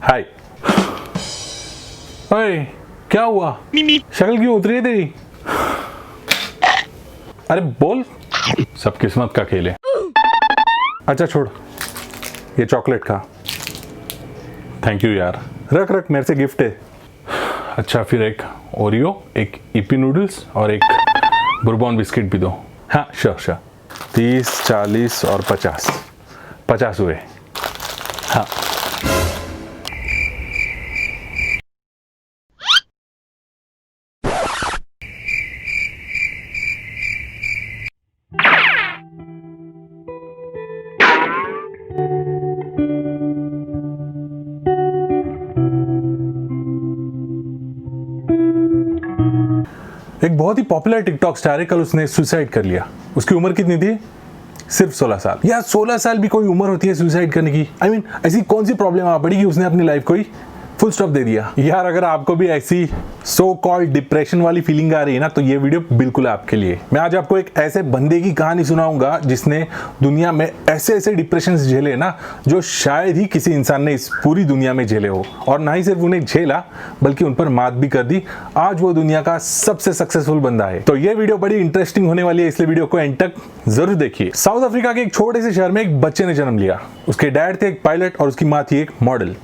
हाय। ओए, क्या हुआ? शक्ल क्यों उतरी है तेरी? अरे बोल। सब किस्मत का खेल है। अच्छा छोड़, ये चॉकलेट खा। थैंक यू यार। रख रख, मेरे से गिफ्ट है। अच्छा फिर एक ओरियो, एक ईपी नूडल्स और एक बुरबॉन बिस्किट भी दो। हाँ श्योर श्योर। 30, 40 और 50। 50 हुए। हाँ। एक बहुत ही पॉपुलर टिकटॉक स्टार है, कल उसने सुसाइड कर लिया। उसकी उम्र कितनी थी? सिर्फ 16 साल। यार 16 साल भी कोई उम्र होती है सुसाइड करने की? I mean, ऐसी कौन सी प्रॉब्लम आ पड़ी कि उसने अपनी लाइफ को ही फुल स्टॉप दे दिया? यार अगर आपको भी ऐसी सो कॉल्ड डिप्रेशन वाली फीलिंग आ रही है ना, तो ये वीडियो बिल्कुल आपके लिए। मैं आज आपको एक ऐसे बंदे की कहानी सुनाऊंगा जिसने दुनिया में ऐसे ऐसे डिप्रेशन झेले ना, जो शायद ही किसी इंसान ने इस पूरी दुनिया में झेले हो। और ना ही सिर्फ उन्हें झेला, बल्कि उन पर मात भी कर दी। आज वो दुनिया का सबसे सक्सेसफुल बंदा है। तो ये वीडियो बड़ी इंटरेस्टिंग होने वाली है, इसलिए वीडियो को एंड तक जरूर देखिए। साउथ अफ्रीका के एक छोटे से शहर में एक बच्चे ने जन्म लिया। उसके डैड थे एक पायलट और उसकी माँ थी एक मॉडल।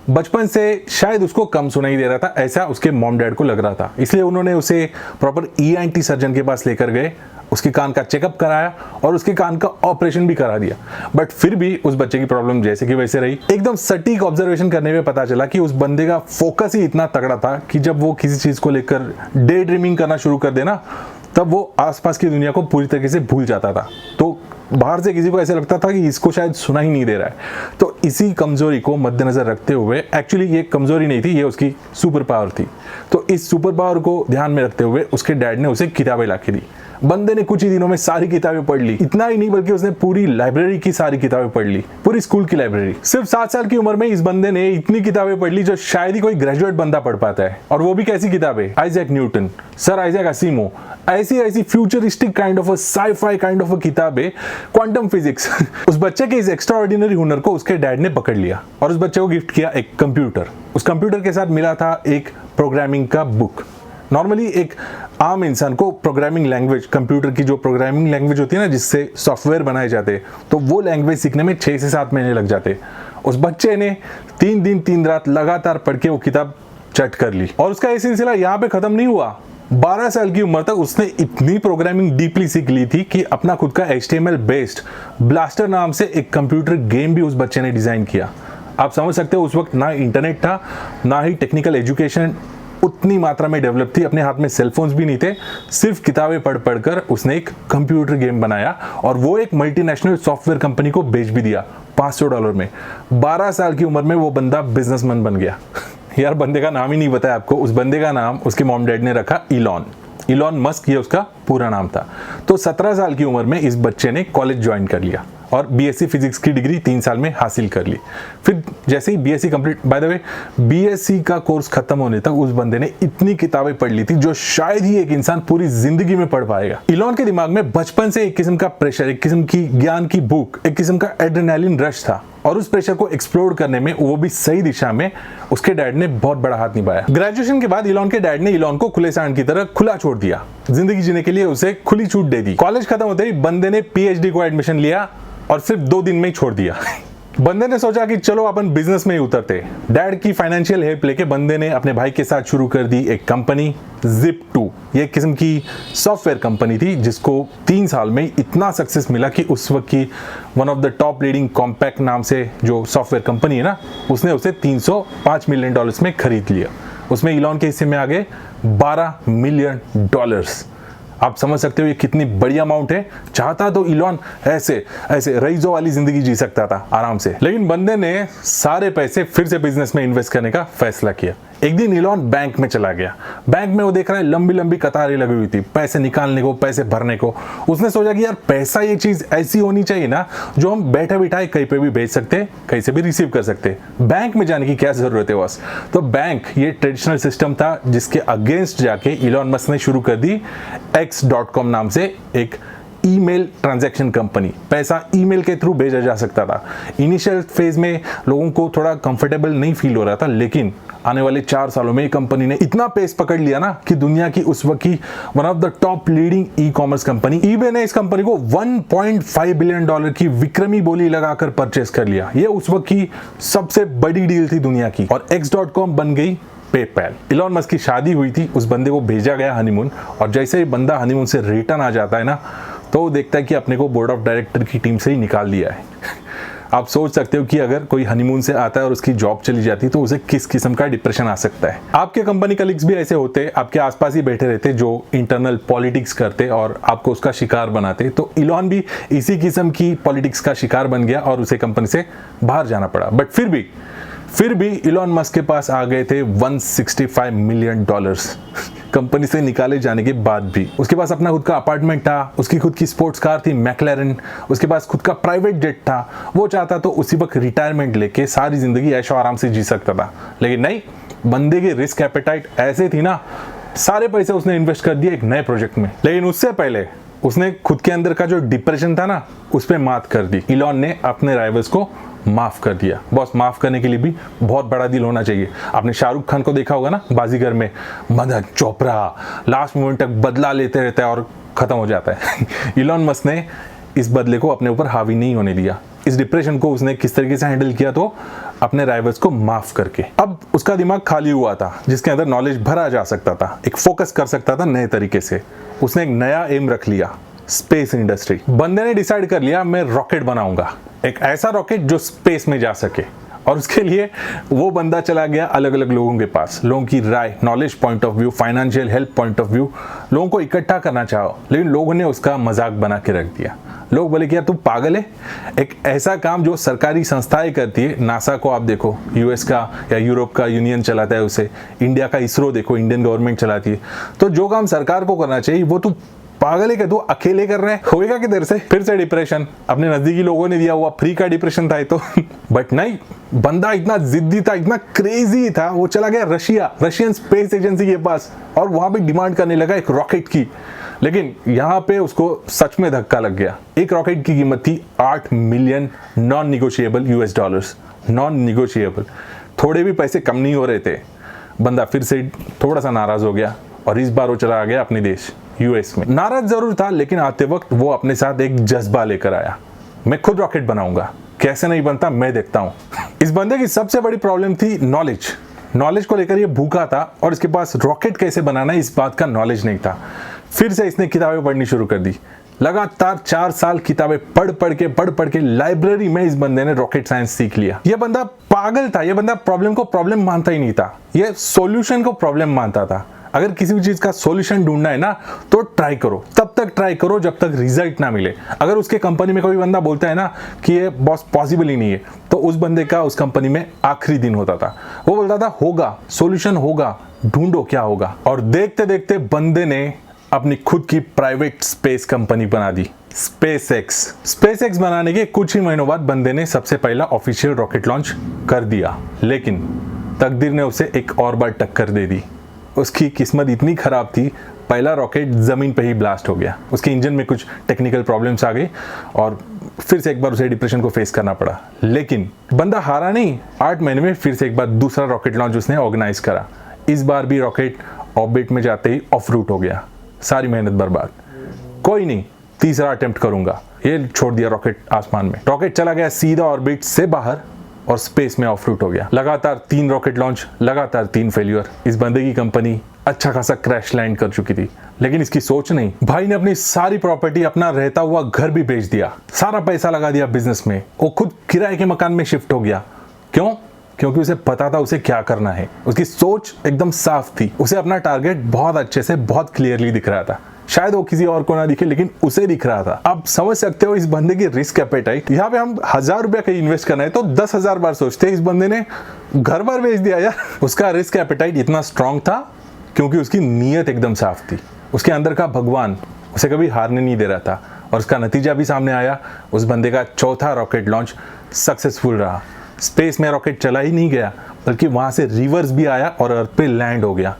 बचपन से शायद उसको कम सुनाई दे रहा था, ऐसा उसके मॉम डैड को लग रहा था। इसलिए उन्होंने उसे प्रॉपर ENT सर्जन के पास लेकर गए, उसके कान का चेकअप कराया और उसके कान का ऑपरेशन भी करा दिया। बट फिर भी उस बच्चे की प्रॉब्लम जैसे कि वैसे रही। एकदम सटीक ऑब्जर्वेशन करने में पता चला कि उस बंदे का फोकस ही इतना तगड़ा था कि जब वो किसी चीज को लेकर डे ड्रीमिंग करना शुरू कर देना, तब वो आसपास की दुनिया को पूरी तरीके से भूल जाता था। तो बाहर से किसी को ऐसे लगता था कि इसको शायद सुना ही नहीं दे रहा है। तो इसी कमजोरी को मद्देनजर रखते हुए, एक्चुअली ये कमजोरी नहीं थी, ये उसकी सुपर पावर थी। तो इस सुपर पावर को ध्यान में रखते हुए उसके डैड ने उसे किताबें ला के दी। बंदे ने कुछ ही दिनों में सारी किताबें पढ़ ली। इतना ही नहीं, बल्कि उसने पूरी लाइब्रेरी की सारी किताबें पढ़ ली, पूरी स्कूल की लाइब्रेरी। सिर्फ 7 साल की उम्र में इस बंदे ने इतनी किताबें पढ़ ली जो शायद ही कोई ग्रेजुएट बंदा पढ़ पाता है। और वो भी कैसी किताबें? आइजैक न्यूटन, सर आइजैक असीमो, ऐसी futuristic kind of sci-fi kind of किताबें, क्वांटम फिजिक्स। उस बच्चे के इस एक्स्ट्रा ऑर्डिनरी हुनर को उसके डैड ने पकड़ लिया और उस बच्चे को गिफ्ट किया एक कंप्यूटर। उस कंप्यूटर के साथ मिला था एक प्रोग्रामिंग का बुक। नॉर्मली एक आम इंसान को प्रोग्रामिंग लैंग्वेज, कंप्यूटर की जो प्रोग्रामिंग लैंग्वेज होती है ना, जिससे सॉफ्टवेयर बनाए जाते हैं, तो वो लैंग्वेज सीखने में 6 से 7 महीने लग जाते। उस बच्चे ने 3 दिन 3 रात लगातार पढ़ के वो किताब चट कर ली। और उसका ये सिलसिला यहाँ पे खत्म नहीं हुआ। 12 साल की उम्र तक उसने इतनी प्रोग्रामिंग डीपली सीख ली थी कि अपना खुद का HTML बेस्ड ब्लास्टर नाम से एक कंप्यूटर गेम भी उस बच्चे ने डिजाइन किया। आप समझ सकते हो, उस वक्त ना इंटरनेट था, ना ही टेक्निकल एजुकेशन उतनी मात्रा में डेवलप थी, अपने हाथ में सेलफोन्स भी नहीं थे। सिर्फ किताबें पढ़ पढ़कर उसने एक कंप्यूटर गेम बनाया और वो एक मल्टीनेशनल सॉफ्टवेयर कंपनी को बेच भी दिया $500 में। 12 साल की उम्र में वो बंदा बिजनेसमैन बन गया। यार बंदे का नाम ही नहीं बताया आपको। उस बंदे का नाम उसके मॉम डैड ने रखा इलॉन मस्क, ये उसका पूरा नाम था। तो 17 साल की उम्र में इस बच्चे ने कॉलेज ज्वाइन कर लिया और BSc फिजिक्स की डिग्री 3 साल में हासिल कर ली। फिर जैसे ही BSc complete, by the way BSc का कोर्स खत्म होने तक उस बंदे ने इतनी किताबें पढ़ ली थी जो शायद ही एक इंसान पूरी जिंदगी में पढ़ पाएगा। इलॉन के दिमाग में बचपन से एक किस्म का प्रेशर, एक किस्म की ज्ञान की भूख, एक किस्म का एड्रेनालिन रश था और उस प्रेशर को एक्सप्लोर करने में, वो भी सही दिशा में, उसके डैड ने बहुत बड़ा हाथ निभाया। ग्रेजुएशन के बाद इलॉन के डैड ने इलॉन को खुले सांड की तरह खुला छोड़ दिया। जिंदगी जीने के लिए उसे खुली छूट दे दी। कॉलेज खत्म होते ही बंदे ने PhD को एडमिशन लिया और सिर्फ 2 दिन में ही छोड़ दिया। बंदे ने सोचा कि चलो अपन बिजनेस में ही उतरते। डैड की फाइनेंशियल हेल्प लेके बंदे ने अपने भाई के साथ शुरू कर दी एक कंपनी, Zip2। ये एक किस्म की सॉफ्टवेयर कंपनी थी जिसको 3 साल में इतना सक्सेस मिला कि उस वक्त की one of the top leading compact नाम से जो सॉफ्टवेयर कंपनी है ना, उसने उसे $305 मिलियन में खरीद लिया। उसमें इलॉन के हिस्से में आ गए $12 मिलियन। आप समझ सकते हो ये कितनी बड़ी अमाउंट है। चाहता तो इलॉन ऐसे रईसों वाली जिंदगी जी सकता था आराम से, लेकिन बंदे ने सारे पैसे फिर से बिजनेस में इन्वेस्ट करने का फैसला किया। एक दिन इलॉन बैंक में चला गया। बैंक में वो देख रहा है लंबी लंबी कतारें लगी हुई थी पैसे निकालने को, पैसे भरने को। उसने सोचा कि यार पैसा ये चीज ऐसी होनी चाहिए ना जो हम बैठे बिठाए कहीं पे भी भेज सकते, कहीं से भी रिसीव कर सकते। बैंक में जाने की क्या जरूरत है बस। तो बैंक ये ट्रेडिशनल सिस्टम था जिसके अगेंस्ट जाके इलॉन मस्क ने शुरू कर दी X.com नाम से एक ईमेल ट्रांजैक्शन कंपनी, पैसा ईमेल के थ्रू भेजा जा सकता था। इनिशियल फेज में लोगों को थोड़ा कंफर्टेबल नहीं फील हो रहा था, लेकिन आने वाले 4 सालों में कंपनी ने इतना पेस पकड़ लिया ना कि दुनिया की उस वक्त की one of the top leading e commerce company eBay ने इस कंपनी को $1.5 बिलियन की विक्रमी बोली लगाकर परचेस कर लिया। ये उस वक्त की सबसे बड़ी डील थी दुनिया की, और X.com बन गई पेपैल। इलॉन मस्क की शादी हुई थी, उस बंदे को भेजा गया हनीमून, और जैसे ही बंदा हनीमून से रिटर्न आ जाता है ना, तो वो देखता है कि अपने को बोर्ड ऑफ डायरेक्टर की टीम से ही निकाल दिया है। आप सोच सकते हो कि अगर कोई हनीमून से आता है और उसकी जॉब चली जाती तो उसे किस किस्म का डिप्रेशन आ सकता है। आपके कंपनी कलीग्स भी ऐसे होते, आपके आसपास ही बैठे रहते, जो इंटरनल पॉलिटिक्स करते और आपको उसका शिकार बनाते। तो इलॉन भी इसी किस्म की पॉलिटिक्स का शिकार बन गया और उसे कंपनी से बाहर जाना पड़ा। बट फिर भी इलॉन मस्क के पास आ गए थे $165 मिलियन कंपनी से निकाले जाने के बाद भी। उसके पास अपना खुद का अपार्टमेंट था, उसकी खुद की स्पोर्ट्स कार थी मैकलैरन, उसके पास खुद का प्राइवेट जेट था। वो चाहता तो उसी वक्त रिटायरमेंट लेके सारी जिंदगी ऐशो आराम से जी सकता था, लेकिन नहीं, बंदे की रिस्क एपेटाइट ऐसे थी ना, सारे पैसे उसने इन्वेस्ट कर दिए एक नए प्रोजेक्ट में। लेकिन उससे पहले उसने खुद के अंदर का जो डिप्रेशन था ना, उस पर मात कर दी। इलॉन ने अपने राइवल्स को माफ कर दिया। बॉस, माफ करने के लिए भी बहुत बड़ा दिल होना चाहिए। आपने शाहरुख खान को देखा होगा ना, बाजीगर में मदन चोपड़ा लास्ट मोमेंट तक बदला लेते रहता है और खत्म हो जाता है। इलॉन मस्क ने इस बदले को अपने ऊपर हावी नहीं होने दिया। इस डिप्रेशन को उसने किस तरीके से हैंडल किया, तो अपने राइवल्स को माफ करके। अब उसका दिमाग खाली हुआ था, जिसके अंदर नॉलेज भरा जा सकता था, एक फोकस कर सकता था नए तरीके से। उसने एक नया एम रख लिया, स्पेस इंडस्ट्री। बंदे ने डिसाइड कर लिया, मैं रॉकेट बनाऊंगा, एक ऐसा रॉकेट जो स्पेस में जा सके। और उसके लिए वो बंदा चला गया अलग अलग लोगों के पास, लोगों की राय, knowledge point of view, financial help point of view, लोगों को इकट्ठा करना चाहो, लेकिन लोगों ने उसका मजाक बना के रख दिया। लोग बोले कि यार तू पागल है, एक ऐसा काम जो सरकारी संस्थाएं करती है, नासा को आप देखो, यूएस का या यूरोप का यूनियन चलाता है उसे, इंडिया का इसरो देखो, इंडियन गवर्नमेंट चलाती है, तो जो काम सरकार को करना चाहिए वो तू पागल है क्या, तू अकेले कर रहे हैं, होएगा किधर से। फिर से डिप्रेशन, अपने नजदीकी लोगों ने दिया हुआ फ्री का डिप्रेशन था तो। बट नहीं, बंदा इतना जिद्दी था, इतना क्रेजी था, वो चला गया रशियन स्पेस एजेंसी के पास, और वहां पे डिमांड करने लगा एक रॉकेट की। लेकिन यहाँ पे उसको सच में धक्का लग गया। एक रॉकेट की कीमत थी $8 million non negotiable US, non negotiable. थोड़े भी पैसे कम नहीं हो रहे थे। बंदा फिर से थोड़ा सा नाराज हो गया, और इस बार वो चला गया अपने देश यूएस में। नाराज जरूर था, लेकिन आते वक्त वो अपने साथ एक जज्बा लेकर आया, मैं खुद रॉकेट बनाऊंगा, कैसे नहीं बनता मैं देखता हूं। इस बंदे की सबसे बड़ी प्रॉब्लम थी नॉलेज को लेकर ये भूखा था, और इसके पास रॉकेट कैसे बनाना है इस बात का नॉलेज नहीं था। फिर से इसने किताबें पढ़नी शुरू कर दी। लगातार 4 साल किताबें पढ़ के लाइब्रेरी में इस बंदे ने रॉकेट साइंस सीख लिया। ये बंदा पागल था, ये बंदा प्रॉब्लम को प्रॉब्लम मानता ही नहीं था, ये सॉल्यूशन को प्रॉब्लम मानता था। अगर किसी भी चीज का सॉल्यूशन ढूंढना है ना, तो ट्राई करो, तब तक ट्राई करो जब तक रिजल्ट ना मिले। अगर उसके कंपनी में कोई बंदा बोलता है ना कि ये बॉस पॉसिबल ही नहीं है, तो उस बंदे का उस कंपनी में आखिरी दिन होता था। वो बोलता था होगा, सॉल्यूशन होगा, ढूंढो क्या होगा। और देखते देखते बंदे ने अपनी खुद की प्राइवेट स्पेस कंपनी बना दी, स्पेसएक्स बनाने के कुछ ही महीनों बाद बंदे ने सबसे पहला ऑफिशियल रॉकेट लॉन्च कर दिया। लेकिन तकदीर ने उसे एक और बार टक्कर दे दी। उसकी किस्मत इतनी खराब थी, पहला रॉकेट जमीन पे ही ब्लास्ट हो गया। उसके इंजन में कुछ टेक्निकल प्रॉब्लम्स आ गई, और फिर से एक बार उसे डिप्रेशन को फेस करना पड़ा। लेकिन बंदा हारा नहीं, 8 महीने में फिर से एक बार दूसरा रॉकेट लॉन्च उसने ऑर्गेनाइज करा। इस बार भी रॉकेट ऑर्बिट में जाते ही ऑफ रूट हो गया, सारी मेहनत बर्बाद। कोई नहीं, तीसरा अटेम्प्ट करूंगा, ये छोड़ दिया रॉकेट आसमान में। रॉकेट चला गया सीधा ऑर्बिट से बाहर और स्पेस में ऑफ रूट हो गया। लगातार 3 रॉकेट लॉन्च, लगातार 3 फेल्यूर। इस बंदे की कंपनी अच्छा खासा क्रैश लैंड कर चुकी थी, लेकिन इसकी सोच नहीं। भाई ने अपनी सारी प्रॉपर्टी, अपना रहता हुआ घर भी बेच दिया, सारा पैसा लगा दिया बिजनेस में। वो खुद किराए के मकान में शिफ्ट हो गया। क्यों? क्योंकि उसे पता था उसे क्या करना है। उसकी सोच एकदम साफ थी, उसे अपना टारगेट बहुत अच्छे से, बहुत क्लियरली दिख रहा था। शायद वो किसी और को ना दिखे, लेकिन उसे दिख रहा था। आप समझ सकते हो इस बंदे की रिस्क एपेटाइट। यहाँ पे हम 1000 रुपया कहीं इन्वेस्ट करना है तो 10,000 बार सोचते हैं। इस बंदे ने घर बार बेच दिया यार। उसका रिस्क एपेटाइट इतना स्ट्रांग था क्योंकि उसकी नीयत एकदम साफ थी। उसके अंदर का भगवान उसे कभी हारने नहीं दे रहा था, और उसका नतीजा भी सामने आया। उस बंदे का चौथा रॉकेट लॉन्च सक्सेसफुल रहा। स्पेस में रॉकेट चला ही नहीं गया, बल्कि वहां से रिवर्स भी आया और अर्थ पे लैंड हो गया।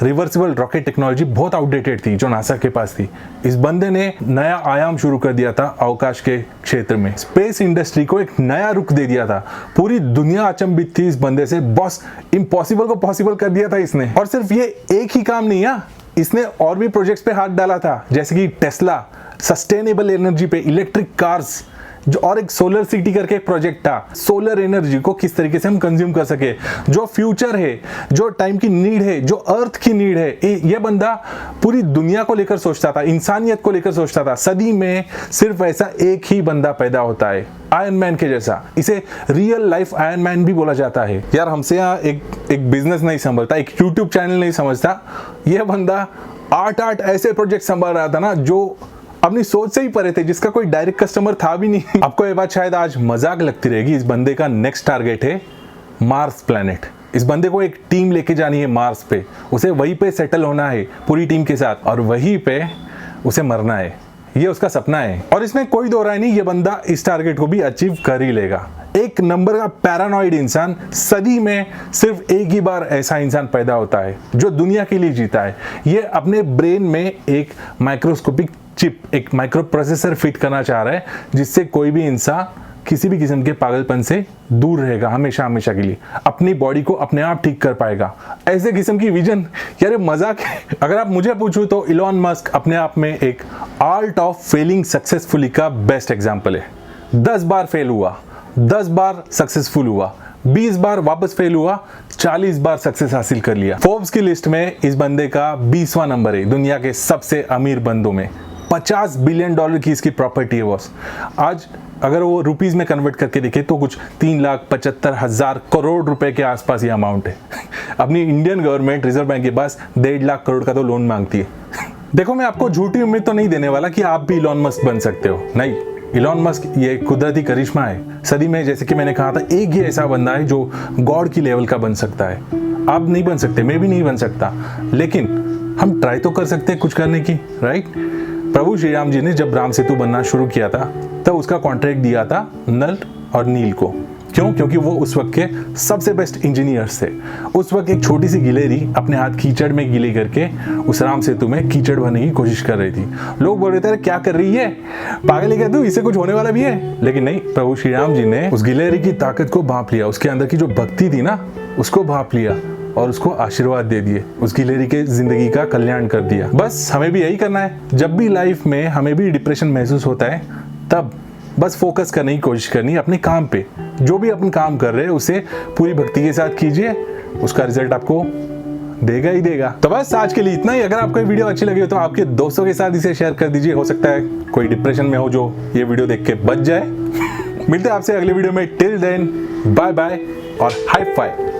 रिवर्सिबल रॉकेट टेक्नोलॉजी बहुत आउटडेटेड थी जो नासा के पास थी। इस बंदे ने नया आयाम शुरू कर दिया था अवकाश के क्षेत्र में, स्पेस इंडस्ट्री को एक नया रुख दे दिया था। पूरी दुनिया अचंभित थी इस बंदे से, बॉस इम्पॉसिबल को पॉसिबल कर दिया था इसने। और सिर्फ ये एक ही काम नहीं है, इसने और भी प्रोजेक्ट्स पे हाथ डाला था, जैसे कि टेस्ला, सस्टेनेबल एनर्जी पे, इलेक्ट्रिक कार्स, जो और एक सोलर सिटी करके एक प्रोजेक्ट था, सोलर एनर्जी को किस तरीके से हम कंज्यूम कर सके, जो फ्यूचर है, जो टाइम की नीड है, जो अर्थ की नीड है। ये बंदा पूरी दुनिया को लेकर सोचता था, इंसानियत को लेकर सोचता था। सदी में सिर्फ ऐसा एक ही बंदा पैदा होता है, आयरन मैन के जैसा। इसे रियल लाइफ आयरन मैन भी बोला जाता है। यार हमसे यहाँ एक बिजनेस नहीं संभलता, एक यूट्यूब चैनल नहीं समझता। यह बंदा 8 ऐसे प्रोजेक्ट संभाल रहा था ना जो अपनी सोच से ही परे थे, जिसका कोई डायरेक्ट कस्टमर था भी नहीं। आपको ये बात शायद आज मजाक लगती रहेगी, इस बंदे का नेक्स्ट टारगेट है मार्स प्लैनेट। इस बंदे को एक टीम लेके जानी है मार्स पे, उसे वहीं पे सेटल होना है पूरी टीम के साथ, और वहीं पे उसे मरना है। ये उसका सपना है और इसमें कोई दो राय नहीं, ये बंदा इस टारगेट को भी अचीव कर ही लेगा। एक नंबर का पैरानॉइड इंसान, सदी में सिर्फ एक ही बार ऐसा इंसान पैदा होता है जो दुनिया के लिए जीता है। ये अपने ब्रेन में एक माइक्रोस्कोपिक चिप, एक माइक्रो प्रोसेसर फिट करना चाह रहा है, जिससे कोई भी इंसान किसी भी किस्म के पागलपन से दूर रहेगा हमेशा हमेशा के लिए, अपनी बॉडी को अपने आप ठीक कर पाएगा। ऐसे किस्म की विजन, यार मजाक है। अगर आप मुझे पूछो तो इलॉन मस्क अपने आप में एक आर्ट ऑफ फेलिंग सक्सेसफुली का बेस्ट एग्जाम्पल है। 10 बार फेल हुआ, 10 बार सक्सेसफुल हुआ, 20 बार वापस फेल हुआ, 40 बार सक्सेस हासिल कर लिया। फोर्ब्स की लिस्ट में इस बंदे का 20वां नंबर है दुनिया के सबसे अमीर बंदों में। $50 बिलियन की इसकी प्रॉपर्टी है बॉस। आज अगर वो रुपीस में कन्वर्ट करके देखे तो कुछ 3,75,000 करोड़ रुपए के आसपास ये अमाउंट है। अपनी इंडियन गवर्नमेंट रिजर्व बैंक के पास 1.5 लाख करोड़ का तो लोन मांगती है। देखो मैं आपको झूठी उम्मीद तो नहीं देने वाला कि आप भी इलॉन मस्क बन सकते हो, नहीं। इलॉन मस्क ये कुदरती करिश्मा है। सदी में जैसे कि मैंने कहा था, एक ही ऐसा बंदा है जो गॉड की लेवल का बन सकता है। आप नहीं बन सकते, मैं भी नहीं बन सकता, लेकिन हम ट्राई तो कर सकते हैं कुछ करने की, राइट। प्रभु श्री राम जी ने जब राम सेतु बनना शुरू किया था तब उसका कॉन्ट्रैक्ट दिया था नल और नील को। क्यों? क्योंकि वो उस वक्त के सबसे बेस्ट इंजीनियर्स थे। उस वक्त एक छोटी सी गिलेरी अपने हाथ कीचड़ में गीले करके उस राम सेतु में कीचड़ भरने की कोशिश कर रही थी। लोग बोल रहे थे क्या कर रही है, पागल है क्या तू, इससे कुछ होने वाला भी है। लेकिन नहीं, प्रभु श्री राम जी ने उस गिलेरी की ताकत को भांप लिया, उसके अंदर की जो भक्ति थी ना उसको भांप लिया और उसको आशीर्वाद दे दिए, उस गिलेरी के जिंदगी का कल्याण कर दिया। बस हमें भी यही करना है। जब भी लाइफ में हमें भी डिप्रेशन महसूस होता है तब बस फोकस करने की कोशिश करनी है अपने काम पे। जो भी अपन काम कर रहे हैं उसे पूरी भक्ति के साथ कीजिए, उसका रिजल्ट आपको देगा ही देगा। तो बस आज के लिए इतना ही। अगर आपको ये वीडियो अच्छी लगी हो तो आपके दोस्तों के साथ इसे शेयर कर दीजिए। हो सकता है कोई डिप्रेशन में हो जो ये वीडियो देख के बच जाए। मिलते हैं आपसे अगले वीडियो में। टिल देन बाय बाय और हाई फाइव।